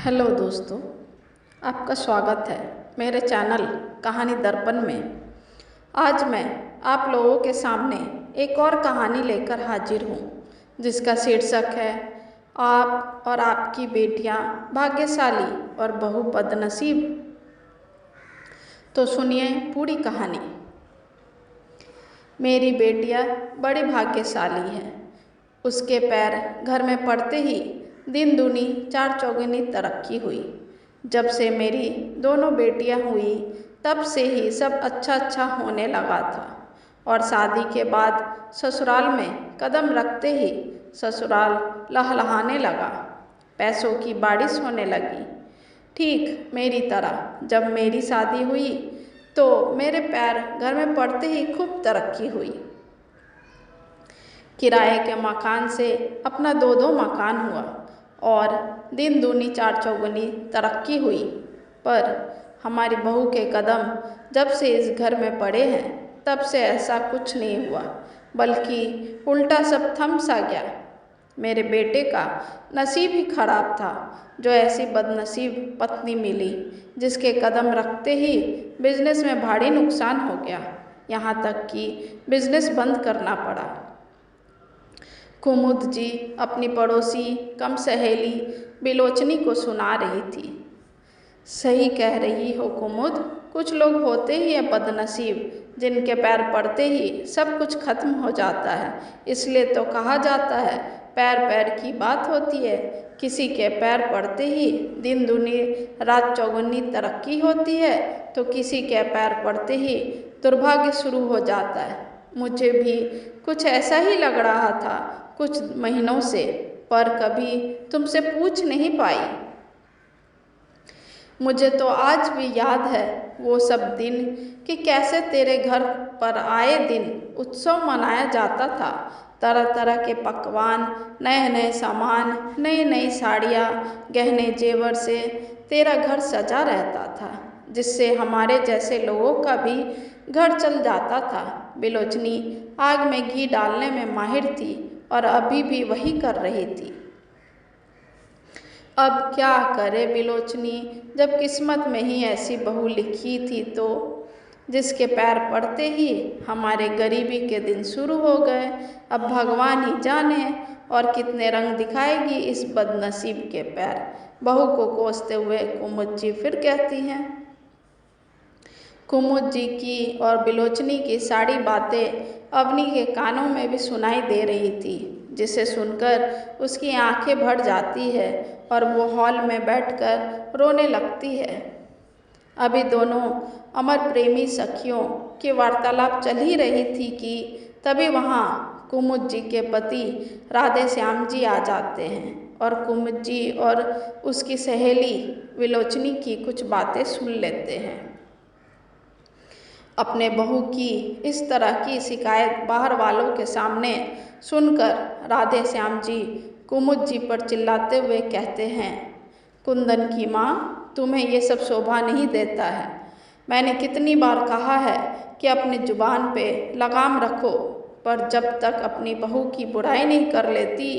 Hello दोस्तों, आपका स्वागत है मेरे चैनल कहानी दर्पण में। आज मैं आप लोगों के सामने एक और कहानी लेकर हाजिर हूँ, जिसका शीर्षक है आप और आपकी बेटियाँ भाग्यशाली और बहू बदनसीब। तो सुनिए पूरी कहानी। मेरी बेटियाँ बड़ी भाग्यशाली है। उसके पैर घर में पड़ते ही दिन दूनी चार चौगुनी तरक्की हुई। जब से मेरी दोनों बेटियां हुई तब से ही सब अच्छा होने लगा था, और शादी के बाद ससुराल में कदम रखते ही ससुराल लहलहाने लगा। पैसों की बारिश होने लगी। ठीक मेरी तरह जब मेरी शादी हुई तो मेरे पैर घर में पड़ते ही खूब तरक्की हुई। किराए के मकान से अपना दो मकान हुआ और दिन दूनी चार चौगुनी तरक्की हुई। पर हमारी बहू के कदम जब से इस घर में पड़े हैं तब से ऐसा कुछ नहीं हुआ, बल्कि उल्टा सब थम सा गया। मेरे बेटे का नसीब ही खराब था, जो ऐसी बदनसीब पत्नी मिली जिसके कदम रखते ही बिजनेस में भारी नुकसान हो गया, यहाँ तक कि बिजनेस बंद करना पड़ा। कुमुद जी अपनी पड़ोसी कम सहेली बिलोचनी को सुना रही थी। सही कह रही हो कुमुद, कुछ लोग होते ही हैं बदनसीब, जिनके पैर पड़ते ही सब कुछ खत्म हो जाता है। इसलिए तो कहा जाता है पैर पैर की बात होती है। किसी के पैर पड़ते ही दिन दूनी रात चौगुनी तरक्की होती है, तो किसी के पैर पड़ते ही दुर्भाग्य शुरू हो जाता है। मुझे भी कुछ ऐसा ही लग रहा था कुछ महीनों से, पर कभी तुमसे पूछ नहीं पाई। मुझे तो आज भी याद है वो सब दिन कि कैसे तेरे घर पर आए दिन उत्सव मनाया जाता था। तरह तरह के पकवान, नए नए सामान, नई नई साड़ियाँ, गहने जेवर से तेरा घर सजा रहता था, जिससे हमारे जैसे लोगों का भी घर चल जाता था। बिलोचनी आग में घी डालने में माहिर थी और अभी भी वही कर रही थी। अब क्या करे बिलोचनी, जब किस्मत में ही ऐसी बहू लिखी थी तो जिसके पैर पड़ते ही हमारे गरीबी के दिन शुरू हो गए। अब भगवान ही जाने और कितने रंग दिखाएगी इस बदनसीब के पैर। बहू को कोसते हुए कुमुद जी फिर कहती हैं। कुमुद जी की और बिलोचनी की सारी बातें अवनी के कानों में भी सुनाई दे रही थी, जिसे सुनकर उसकी आंखें भर जाती है और वो हॉल में बैठकर रोने लगती है। अभी दोनों अमर प्रेमी सखियों की वार्तालाप चल ही रही थी कि तभी वहाँ कुमुद जी के पति राधे श्याम जी आ जाते हैं और कुमुद जी और उसकी सहेली विलोचनी की कुछ बातें सुन लेते हैं। अपने बहू की इस तरह की शिकायत बाहर वालों के सामने सुनकर राधे श्याम जी कुमुद जी पर चिल्लाते हुए कहते हैं, कुंदन की माँ, तुम्हें ये सब शोभा नहीं देता है। मैंने कितनी बार कहा है कि अपनी जुबान पे लगाम रखो, पर जब तक अपनी बहू की बुराई नहीं कर लेती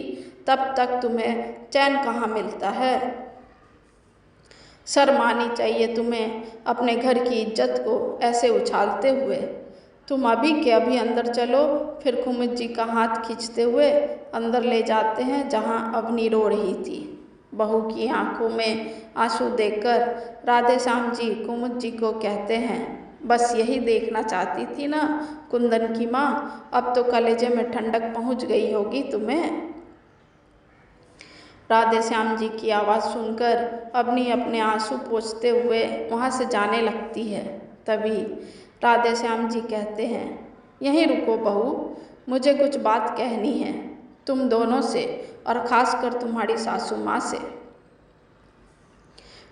तब तक तुम्हें चैन कहाँ मिलता है। शर्म आनी चाहिए तुम्हें अपने घर की इज्जत को ऐसे उछालते हुए। तुम अभी के अभी अंदर चलो। फिर कुमुद जी का हाथ खींचते हुए अंदर ले जाते हैं जहाँ अवनी रो रही थी। बहू की आंखों में आंसू देखकर राधे श्याम जी कुमुद जी को कहते हैं, बस यही देखना चाहती थी ना कुंदन की माँ, अब तो कलेजे में ठंडक पहुँच गई होगी तुम्हें। राधे श्याम जी की आवाज़ सुनकर अवनी अपने आंसू पोंछते हुए वहाँ से जाने लगती है। तभी राधे श्याम जी कहते हैं, यहीं रुको बहू, मुझे कुछ बात कहनी है तुम दोनों से, और ख़ासकर तुम्हारी सासू माँ से।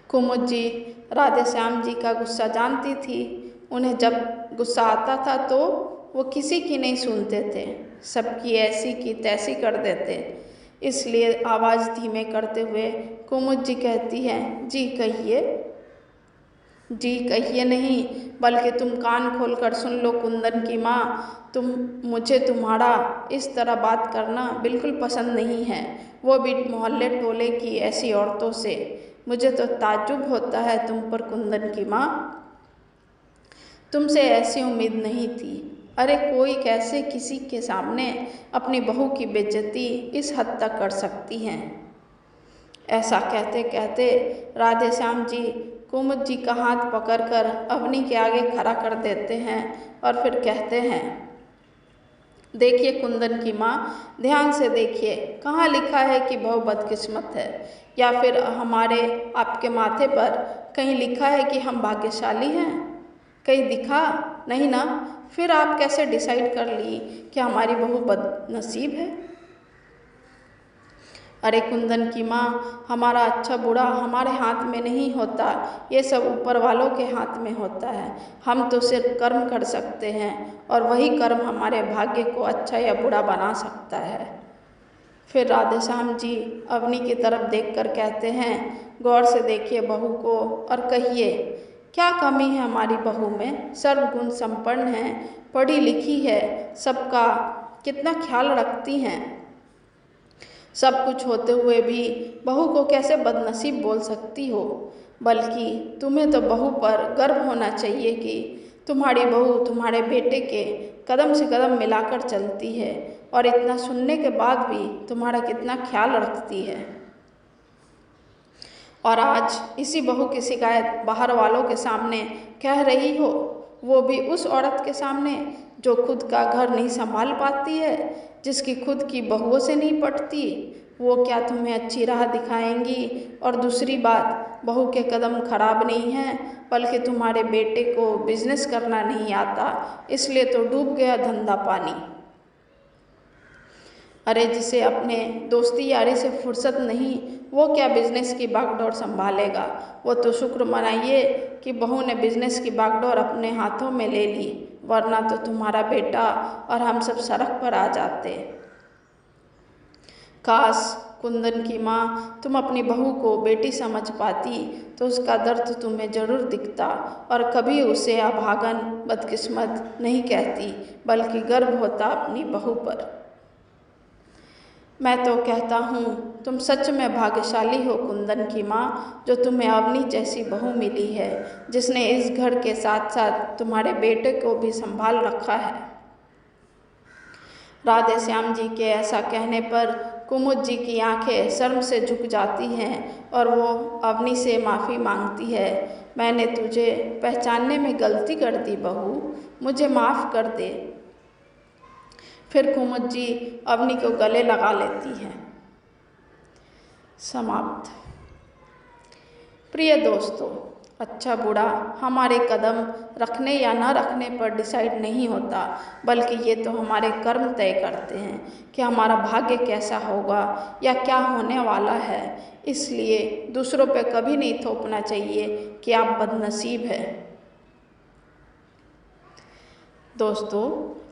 कुमुद जी राधे श्याम जी का गुस्सा जानती थी। उन्हें जब गुस्सा आता था तो वो किसी की नहीं सुनते थे, सबकी ऐसी की तैसी कर देते। इसलिए आवाज़ धीमे करते हुए कुमुद जी कहती हैं, जी कहिए। जी कहिए नहीं, बल्कि तुम कान खोलकर सुन लो कुंदन की माँ, मुझे तुम्हारा इस तरह बात करना बिल्कुल पसंद नहीं है, वो भी मोहल्ले टोले की ऐसी औरतों से। मुझे तो ताज्जुब होता है तुम पर कुंदन की माँ। तुमसे ऐसी उम्मीद नहीं थी। अरे कोई कैसे किसी के सामने अपनी बहू की बेइज्जती इस हद तक कर सकती हैं। ऐसा कहते कहते राधे श्याम जी कुमुद जी का हाथ पकड़कर अवनी के आगे खड़ा कर देते हैं और फिर कहते हैं, देखिए कुंदन की माँ, ध्यान से देखिए, कहाँ लिखा है कि बहू बदकिस्मत है, या फिर हमारे आपके माथे पर कहीं लिखा है कि हम भाग्यशाली हैं? कहीं दिखा नहीं ना। फिर आप कैसे डिसाइड कर ली कि हमारी बहू बदनसीब है? अरे कुंदन की माँ, हमारा अच्छा बुरा हमारे हाथ में नहीं होता, ये सब ऊपर वालों के हाथ में होता है। हम तो सिर्फ कर्म कर सकते हैं और वही कर्म हमारे भाग्य को अच्छा या बुरा बना सकता है। फिर राधे श्याम जी अवनी की तरफ देखकर कहते हैं, गौर से देखिए बहू को और कहिए, क्या कमी है हमारी बहू में? सर्वगुण संपन्न है, पढ़ी लिखी है, सबका कितना ख्याल रखती हैं। सब कुछ होते हुए भी बहू को कैसे बदनसीब बोल सकती हो? बल्कि तुम्हें तो बहू पर गर्व होना चाहिए कि तुम्हारी बहू तुम्हारे बेटे के कदम से कदम मिलाकर चलती है और इतना सुनने के बाद भी तुम्हारा कितना ख्याल रखती है। और आज इसी बहू की शिकायत बाहर वालों के सामने कह रही हो, वो भी उस औरत के सामने जो खुद का घर नहीं संभाल पाती है, जिसकी खुद की बहुओं से नहीं पटती। वो क्या तुम्हें अच्छी राह दिखाएंगी? और दूसरी बात, बहू के कदम खराब नहीं हैं, बल्कि तुम्हारे बेटे को बिजनेस करना नहीं आता, इसलिए तो डूब गया धंधा पानी। अरे जिसे अपने दोस्ती यारी से फुर्सत नहीं, वो क्या बिजनेस की बागडोर संभालेगा? वो तो शुक्र मनाइए कि बहू ने बिजनेस की बागडोर अपने हाथों में ले ली, वरना तो तुम्हारा बेटा और हम सब सड़क पर आ जाते। काश कुंदन की माँ तुम अपनी बहू को बेटी समझ पाती तो उसका दर्द तुम्हें जरूर दिखता और कभी उसे अभागन बदकिस्मत नहीं कहती, बल्कि गर्व होता अपनी बहू पर। मैं तो कहता हूँ तुम सच में भाग्यशाली हो कुंदन की माँ, जो तुम्हें अवनी जैसी बहू मिली है, जिसने इस घर के साथ साथ तुम्हारे बेटे को भी संभाल रखा है। राधे श्याम जी के ऐसा कहने पर कुमुद जी की आंखें शर्म से झुक जाती हैं और वो अवनी से माफ़ी मांगती है। मैंने तुझे पहचानने में गलती कर दी बहू, मुझे माफ़ कर दे। फिर कुमुद जी अवनी को गले लगा लेती हैं। समाप्त। प्रिय दोस्तों, अच्छा बुरा हमारे कदम रखने या न रखने पर डिसाइड नहीं होता, बल्कि ये तो हमारे कर्म तय करते हैं कि हमारा भाग्य कैसा होगा या क्या होने वाला है। इसलिए दूसरों पे कभी नहीं थोपना चाहिए कि आप बदनसीब हैं। दोस्तों,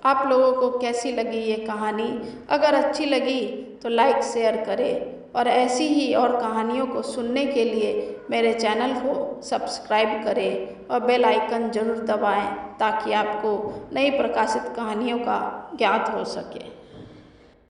आप लोगों को कैसी लगी ये कहानी? अगर अच्छी लगी तो लाइक शेयर करें और ऐसी ही और कहानियों को सुनने के लिए मेरे चैनल को सब्सक्राइब करें और बेल आइकन ज़रूर दबाएं ताकि आपको नई प्रकाशित कहानियों का ज्ञात हो सके।